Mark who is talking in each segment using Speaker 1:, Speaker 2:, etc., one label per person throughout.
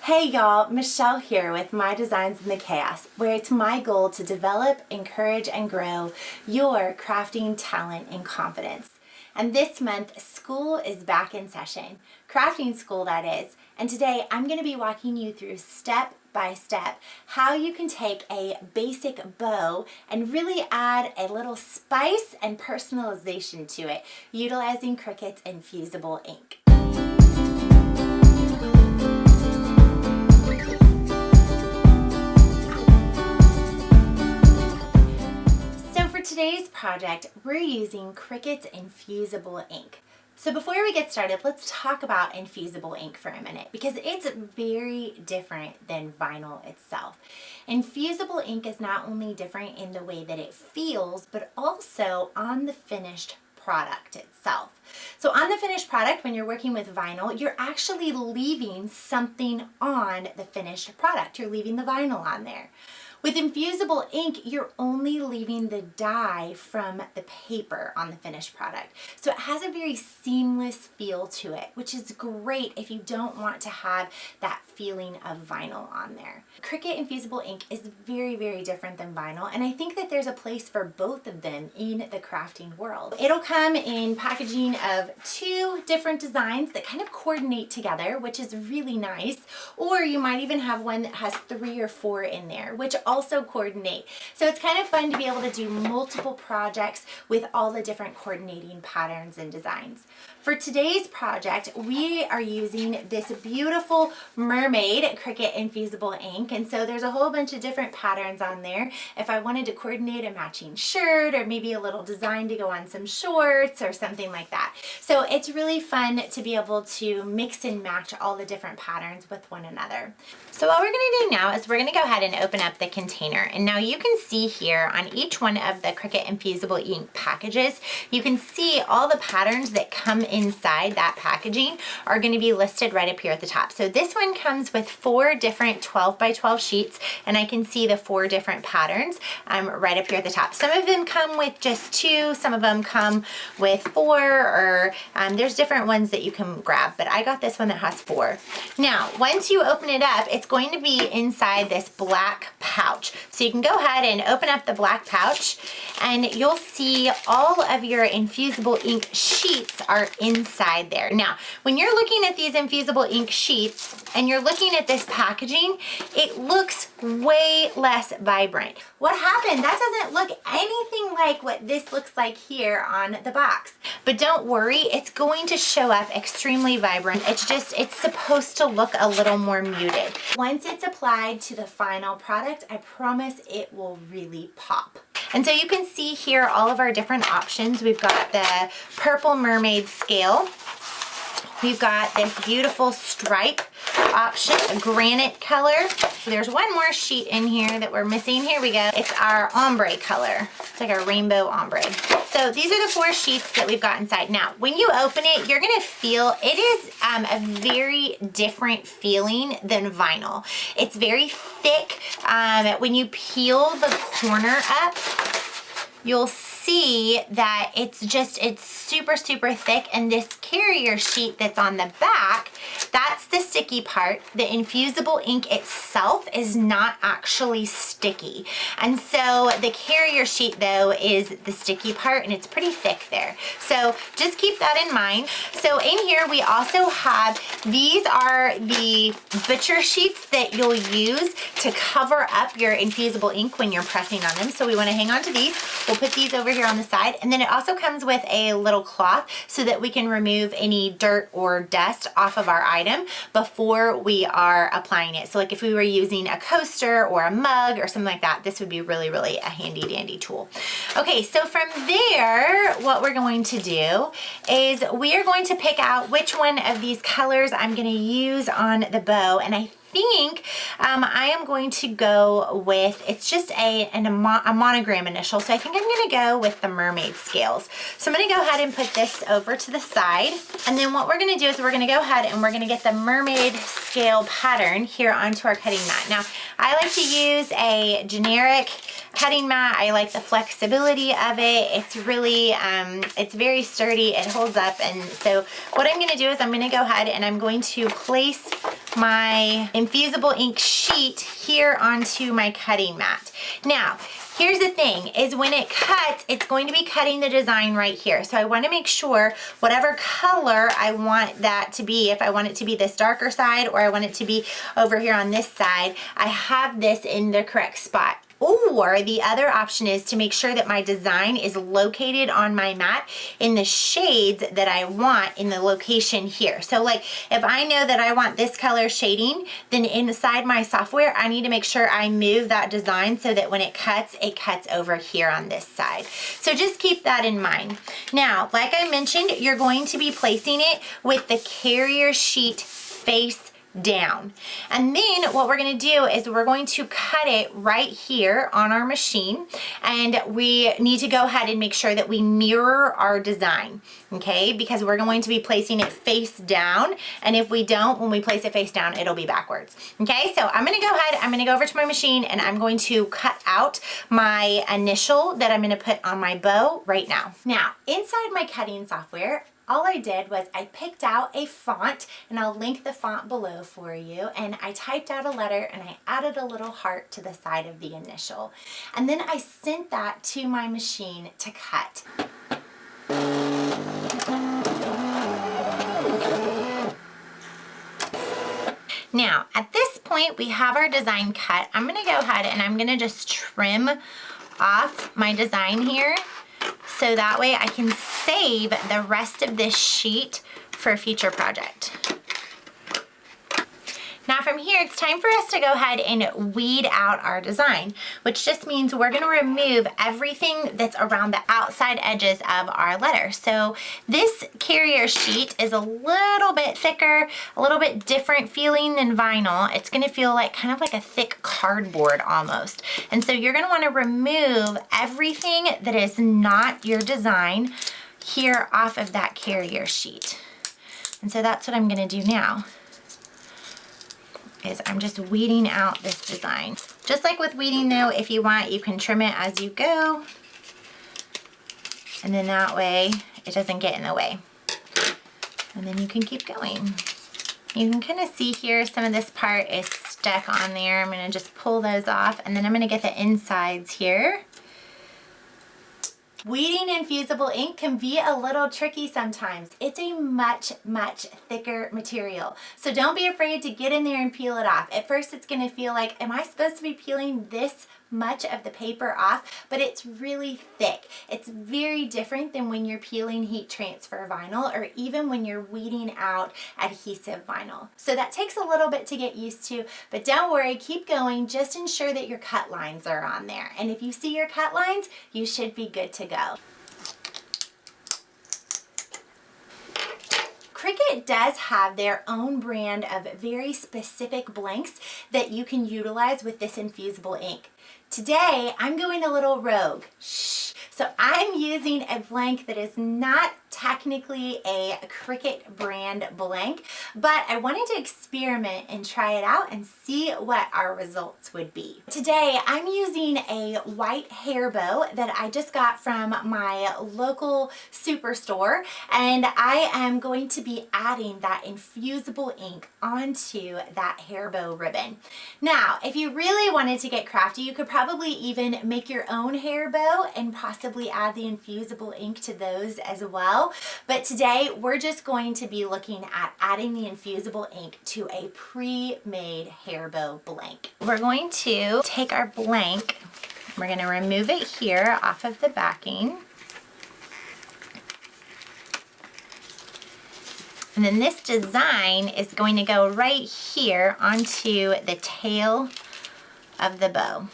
Speaker 1: Hey y'all, Michelle here with My Designs in the Chaos, where it's my goal to develop, encourage, and grow your crafting talent and confidence. And this month, school is back in session, crafting school that is, and today I'm going to be walking you through step by step how you can take a basic bow and really add a little spice and personalization to it, utilizing Cricut's Infusible Ink. Today's project, we're using Cricut's Infusible Ink. So before we get started, let's talk about Infusible Ink for a minute because it's very different than vinyl itself. Infusible ink is not only different in the way that it feels, but also on the finished product itself. So on the finished product, when you're working with vinyl, you're actually leaving something on the finished product. You're leaving the vinyl on there. With Infusible Ink, you're only leaving the dye from the paper on the finished product. So it has a very seamless feel to it, which is great if you don't want to have that feeling of vinyl on there. Cricut Infusible Ink is very, very different than vinyl, and I think that there's a place for both of them in the crafting world. It'll come in packaging of 2 different designs that kind of coordinate together, which is really nice, or you might even have one that has 3 or 4 in there, which also coordinate. So it's kind of fun to be able to do multiple projects with all the different coordinating patterns and designs. For today's project, we are using this beautiful mermaid Cricut Infusible Ink, and so there's a whole bunch of different patterns on there. If I wanted to coordinate a matching shirt or maybe a little design to go on some shorts or something like that. So it's really fun to be able to mix and match all the different patterns with one another. So what we're going to do now is we're going to go ahead and open up the container, and now you can see here on each one of the Cricut Infusible Ink packages, you can see all the patterns that come inside that packaging are going to be listed right up here at the top. So this one comes with 4 different 12 by 12 sheets, and I can see the 4 different patterns right up here at the top. Some of them come with just 2, some of them come with 4, or there's different ones that you can grab, but I got this one that has 4. Now, once you open it up, it's going to be inside this black pouch. So you can go ahead and open up the black pouch, and you'll see all of your Infusible Ink sheets are inside there. Now, when you're looking at these Infusible Ink sheets and you're looking at this packaging, it looks way less vibrant. What happened? That doesn't look anything like what this looks like here on the box. But don't worry, it's going to show up extremely vibrant. It's supposed to look a little more muted. Once it's applied to the final product, I promise it will really pop. And so you can see here all of our different options. We've got the purple mermaid scale. We've got this beautiful stripe option, a granite color. There's one more sheet in here that we're missing. Here we go. It's our ombre color. It's like a rainbow ombre. So these are the 4 sheets that we've got inside. Now, when you open it, you're gonna feel, it is a very different feeling than vinyl. It's very thick. When you peel the corner up, you'll see that it's super, super thick, and this carrier sheet that's on the back, that's the sticky part. The Infusible Ink itself is not actually sticky. And so the carrier sheet though is the sticky part, and it's pretty thick there. So just keep that in mind. So in here we also have, these are the butcher sheets that you'll use to cover up your Infusible Ink when you're pressing on them. So we want to hang on to these. We'll put these over here on the side, and then it also comes with a little cloth so that we can remove any dirt or dust off of our item before we are applying it. So like if we were using a coaster or a mug or something like that, this would be really, really a handy dandy tool. Okay, so from there, what we're going to do is we are going to pick out which one of these colors I'm going to use on the bow, and I think I am going to go with, it's just a monogram initial, so I think I'm going to go with the mermaid scales. So I'm going to go ahead and put this over to the side, and then what we're going to do is we're going to go ahead and we're going to get the mermaid scale pattern here onto our cutting mat. Now, I like to use a generic cutting mat. I like the flexibility of it. It's really, it's very sturdy. It holds up. And so what I'm gonna do is I'm gonna go ahead and I'm going to place my infusible ink sheet here onto my cutting mat. Now, here's the thing, is when it cuts, it's going to be cutting the design right here. So I want to make sure whatever color I want that to be, if I want it to be this darker side or I want it to be over here on this side, I have this in the correct spot. Or the other option is to make sure that my design is located on my mat in the shades that I want in the location here. So like if I know that I want this color shading, then inside my software, I need to make sure I move that design so that when it cuts over here on this side. So just keep that in mind. Now, like I mentioned, you're going to be placing it with the carrier sheet face down. And then what we're going to do is we're going to cut it right here on our machine, and we need to go ahead and make sure that we mirror our design, okay? Because we're going to be placing it face down, and if we don't, when we place it face down, it'll be backwards, okay? So I'm going to go ahead, I'm going to go over to my machine, and I'm going to cut out my initial that I'm going to put on my bow right now. Now, inside my cutting software, all I did was I picked out a font, and I'll link the font below for you, and I typed out a letter and I added a little heart to the side of the initial. And then I sent that to my machine to cut. Now, at this point, we have our design cut. I'm gonna go ahead and I'm gonna just trim off my design here, so that way I can save the rest of this sheet for a future project. Now from here, it's time for us to go ahead and weed out our design, which just means we're gonna remove everything that's around the outside edges of our letter. So this carrier sheet is a little bit thicker, a little bit different feeling than vinyl. It's gonna feel like kind of like a thick cardboard almost. And so you're gonna wanna remove everything that is not your design here off of that carrier sheet. And so that's what I'm gonna do now. Is I'm just weeding out this design. Just like with weeding though, if you want, you can trim it as you go. And then that way it doesn't get in the way. And then you can keep going. You can kind of see here some of this part is stuck on there. I'm gonna just pull those off, and then I'm gonna get the insides here. Weeding infusible ink can be a little tricky sometimes. It's a much, much thicker material. So don't be afraid to get in there and peel it off. At first it's gonna feel like, am I supposed to be peeling this much of the paper off? But it's really thick. It's very different than when you're peeling heat transfer vinyl, or even when you're weeding out adhesive vinyl. So that takes a little bit to get used to, but don't worry, keep going. Just ensure that your cut lines are on there. And if you see your cut lines, you should be good to go. Cricut does have their own brand of very specific blanks that you can utilize with this infusible ink. Today, I'm going a little rogue. Shh. So I'm using a blank that is not technically a Cricut brand blank, but I wanted to experiment and try it out and see what our results would be. Today, I'm using a white Hairbow that I just got from my local superstore, and I am going to be adding that infusible ink onto that Hairbow ribbon. Now, if you really wanted to get crafty, you could probably even make your own Hairbow and possibly add the infusible ink to those as well. But today we're just going to be looking at adding the infusible ink to a pre-made Hairbow blank. We're going to take our blank, we're going to remove it here off of the backing. And then this design is going to go right here onto the tail of the bow.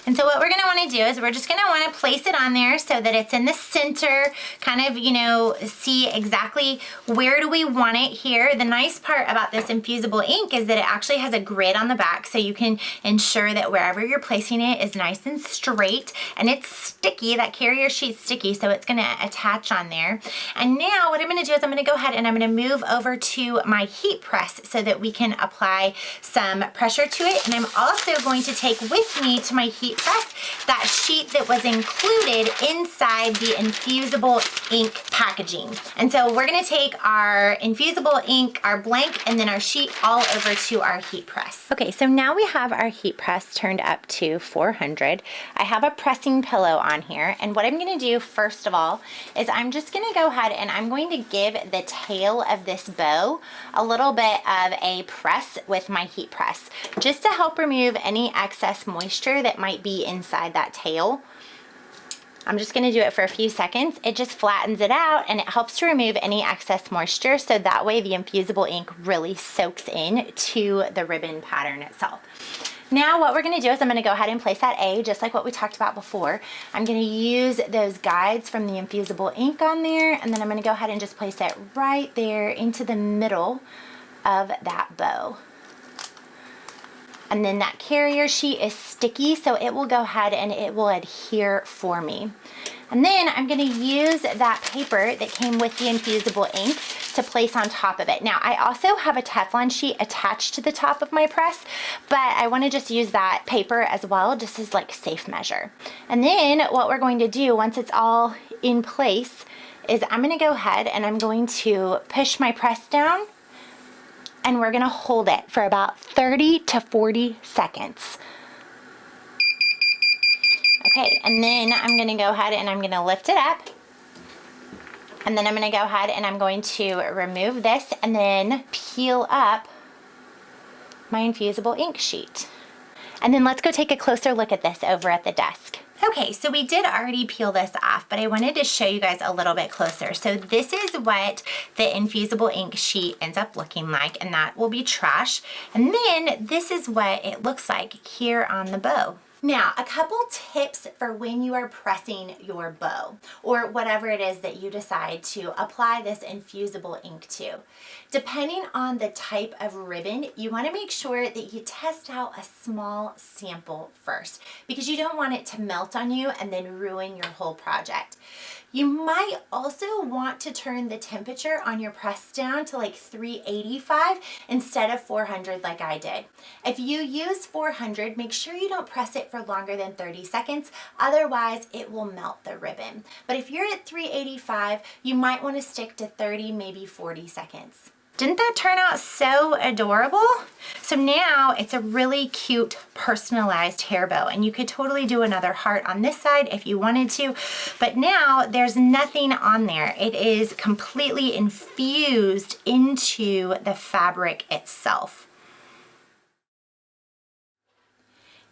Speaker 1: And so what we're gonna wanna do is we're just gonna wanna place it on there so that it's in the center, kind of, you know, see exactly where do we want it here. The nice part about this infusible ink is that it actually has a grid on the back, so you can ensure that wherever you're placing it is nice and straight, and it's sticky. That carrier sheet's sticky, so it's gonna attach on there. And now what I'm gonna do is I'm gonna go ahead and I'm gonna move over to my heat press so that we can apply some pressure to it. And I'm also going to take with me to my heat heat press, that sheet that was included inside the infusible ink packaging. And so we're gonna take our infusible ink, our blank, and then our sheet all over to our heat press. Okay, so now we have our heat press turned up to 400. I have a pressing pillow on here, and what I'm gonna do first of all is I'm just gonna go ahead and I'm going to give the tail of this bow a little bit of a press with my heat press, just to help remove any excess moisture that might be inside that tail. I'm just gonna do it for a few seconds. It just flattens it out and it helps to remove any excess moisture, so that way the infusible ink really soaks in to the ribbon pattern itself. Now what we're gonna do is I'm gonna go ahead and place that A, just like what we talked about before. I'm gonna use those guides from the infusible ink on there, and then I'm gonna go ahead and just place it right there into the middle of that bow. And then that carrier sheet is sticky, so it will go ahead and it will adhere for me. And then I'm gonna use that paper that came with the infusible ink to place on top of it. Now, I also have a Teflon sheet attached to the top of my press, but I wanna just use that paper as well, just as like safe measure. And then what we're going to do once it's all in place is I'm gonna go ahead and I'm going to push my press down, and we're gonna hold it for about 30 to 40 seconds. Okay, and then I'm gonna go ahead and I'm gonna lift it up, and then I'm gonna go ahead and I'm going to remove this and then peel up my infusible ink sheet. And then let's go take a closer look at this over at the desk. Okay, so we did already peel this off, but I wanted to show you guys a little bit closer. So this is what the infusible ink sheet ends up looking like, and that will be trash. And then this is what it looks like here on the bow. Now, a couple tips for when you are pressing your bow, or whatever it is that you decide to apply this infusible ink to. Depending on the type of ribbon, you want to make sure that you test out a small sample first, because you don't want it to melt on you and then ruin your whole project. You might also want to turn the temperature on your press down to like 385 instead of 400 like I did. If you use 400, make sure you don't press it for longer than 30 seconds, otherwise it will melt the ribbon. But if you're at 385, you might want to stick to 30, maybe 40 seconds. Didn't that turn out so adorable? So now it's a really cute personalized hair bow, and you could totally do another heart on this side if you wanted to, but now there's nothing on there. It is completely infused into the fabric itself.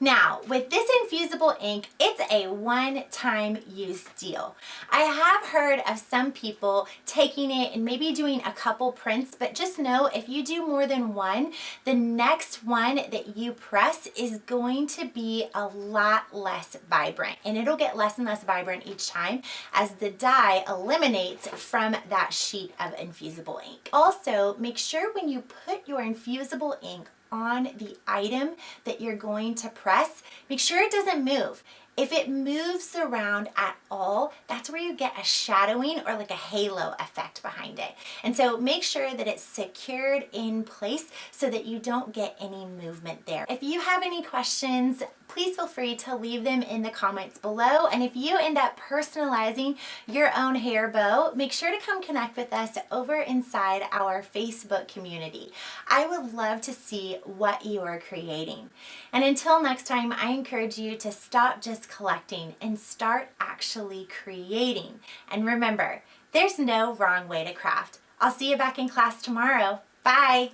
Speaker 1: Now, with this infusible ink, it's a one-time use deal. I have heard of some people taking it and maybe doing a couple prints, but just know if you do more than one, the next one that you press is going to be a lot less vibrant, and it'll get less and less vibrant each time as the dye eliminates from that sheet of infusible ink. Also, make sure when you put your infusible ink on the item that you're going to press, make sure it doesn't move. If it moves around at all, that's where you get a shadowing or like a halo effect behind it. And so make sure that it's secured in place so that you don't get any movement there. If you have any questions, please feel free to leave them in the comments below. And if you end up personalizing your own hair bow, make sure to come connect with us over inside our Facebook community. I would love to see what you are creating. And until next time, I encourage you to stop just collecting and start actually creating. And remember, there's no wrong way to craft. I'll see you back in class tomorrow. Bye.